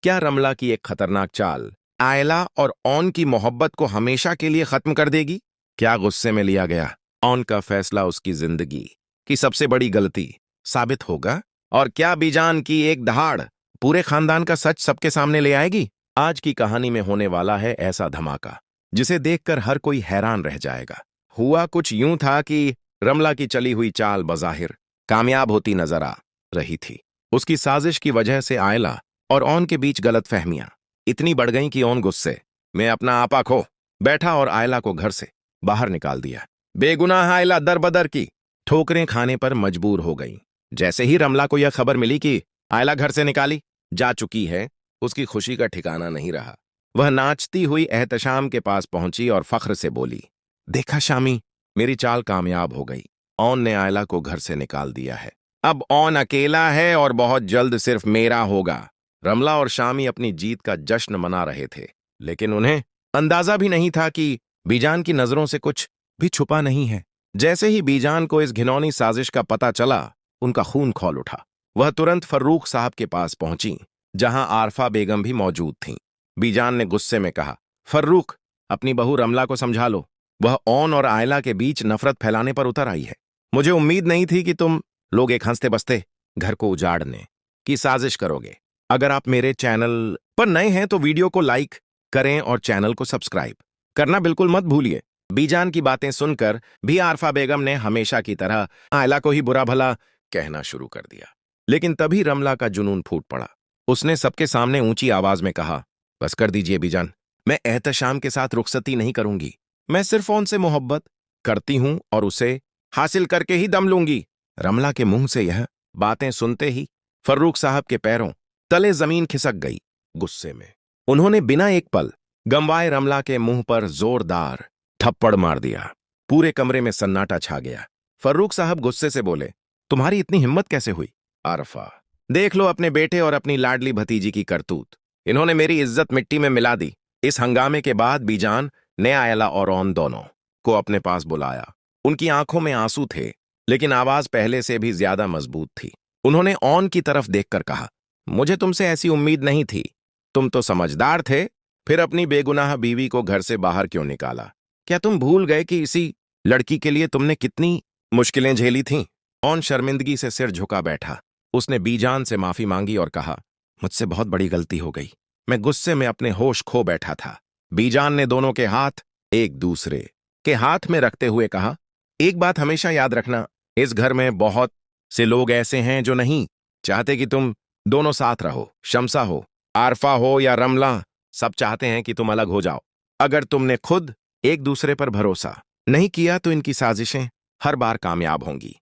क्या रमला की एक खतरनाक चाल आयला और ऑन की मोहब्बत को हमेशा के लिए खत्म कर देगी? क्या गुस्से में लिया गया ऑन का फैसला उसकी जिंदगी की सबसे बड़ी गलती साबित होगा? और क्या बीजान की एक दहाड़ पूरे खानदान का सच सबके सामने ले आएगी? आज की कहानी में होने वाला है ऐसा धमाका जिसे देखकर हर कोई हैरान रह जाएगा। हुआ कुछ यूं था कि रमला की चली हुई चाल बज़ाहिर कामयाब होती नजर आ रही थी। उसकी साजिश की वजह से आयला और ऑन के बीच गलतफहमियां इतनी बढ़ गईं कि ऑन गुस्से में अपना आपा खो बैठा और आयला को घर से बाहर निकाल दिया। बेगुनाह आयला दरबदर की ठोकरें खाने पर मजबूर हो गईं। जैसे ही रमला को यह खबर मिली कि आयला घर से निकाली जा चुकी है, उसकी खुशी का ठिकाना नहीं रहा। वह नाचती हुई एहतशाम के पास पहुंची और फख्र से बोली, देखा शामी, मेरी चाल कामयाब हो गई। ऑन ने आयला को घर से निकाल दिया है। अब ऑन अकेला है और बहुत जल्द सिर्फ मेरा होगा। रमला और शामी अपनी जीत का जश्न मना रहे थे, लेकिन उन्हें अंदाजा भी नहीं था कि बीजान की नजरों से कुछ भी छुपा नहीं है। जैसे ही बीजान को इस घिनौनी साजिश का पता चला, उनका खून खौल उठा। वह तुरंत फर्रुख साहब के पास पहुंची, जहां आरफा बेगम भी मौजूद थीं। बीजान ने गुस्से में कहा, फर्रुख, अपनी बहू रमला को समझा लो। वह ऑन और आयला के बीच नफरत फैलाने पर उतर आई है। मुझे उम्मीद नहीं थी कि तुम लोग एक हंसते बसते घर को उजाड़ने की साजिश करोगे। अगर आप मेरे चैनल पर नए हैं तो वीडियो को लाइक करें और चैनल को सब्सक्राइब करना बिल्कुल मत भूलिए। बीजान की बातें सुनकर भी आरफा बेगम ने हमेशा की तरह आयला को ही बुरा भला कहना शुरू कर दिया। लेकिन तभी रमला का जुनून फूट पड़ा। उसने सबके सामने ऊंची आवाज में कहा, बस कर दीजिए बीजान, मैं एहतशाम के साथ रुखसती नहीं करूंगी। मैं सिर्फ ऑन से मोहब्बत करती हूं और उसे हासिल करके ही दम लूंगी। रमला के मुंह से यह बातें सुनते ही फर्रुख साहब के पैरों तले जमीन खिसक गई। गुस्से में उन्होंने बिना एक पल गंवाए रमला के मुंह पर जोरदार थप्पड़ मार दिया। पूरे कमरे में सन्नाटा छा गया। फर्रुख साहब गुस्से से बोले, तुम्हारी इतनी हिम्मत कैसे हुई? आरफा, देख लो अपने बेटे और अपनी लाडली भतीजी की करतूत। इन्होंने मेरी इज्जत मिट्टी में मिला दी। इस हंगामे के बाद बीजान ने आयला और ऑन दोनों को अपने पास बुलाया। उनकी आंखों में आंसू थे, लेकिन आवाज पहले से भी ज्यादा मजबूत थी। उन्होंने ऑन की तरफ देखकर कहा, मुझे तुमसे ऐसी उम्मीद नहीं थी। तुम तो समझदार थे, फिर अपनी बेगुनाह बीवी को घर से बाहर क्यों निकाला? क्या तुम भूल गए कि इसी लड़की के लिए तुमने कितनी मुश्किलें झेली थीं? ऑन शर्मिंदगी से सिर झुका बैठा। उसने बीजान से माफी मांगी और कहा, मुझसे बहुत बड़ी गलती हो गई। मैं गुस्से में अपने होश खो बैठा था। बीजान ने दोनों के हाथ एक दूसरे के हाथ में रखते हुए कहा, एक बात हमेशा याद रखना, इस घर में बहुत से लोग ऐसे हैं जो नहीं चाहते कि तुम दोनों साथ रहो। शमसा हो, आरफा हो या रमला, सब चाहते हैं कि तुम अलग हो जाओ। अगर तुमने खुद एक दूसरे पर भरोसा नहीं किया तो इनकी साजिशें हर बार कामयाब होंगी।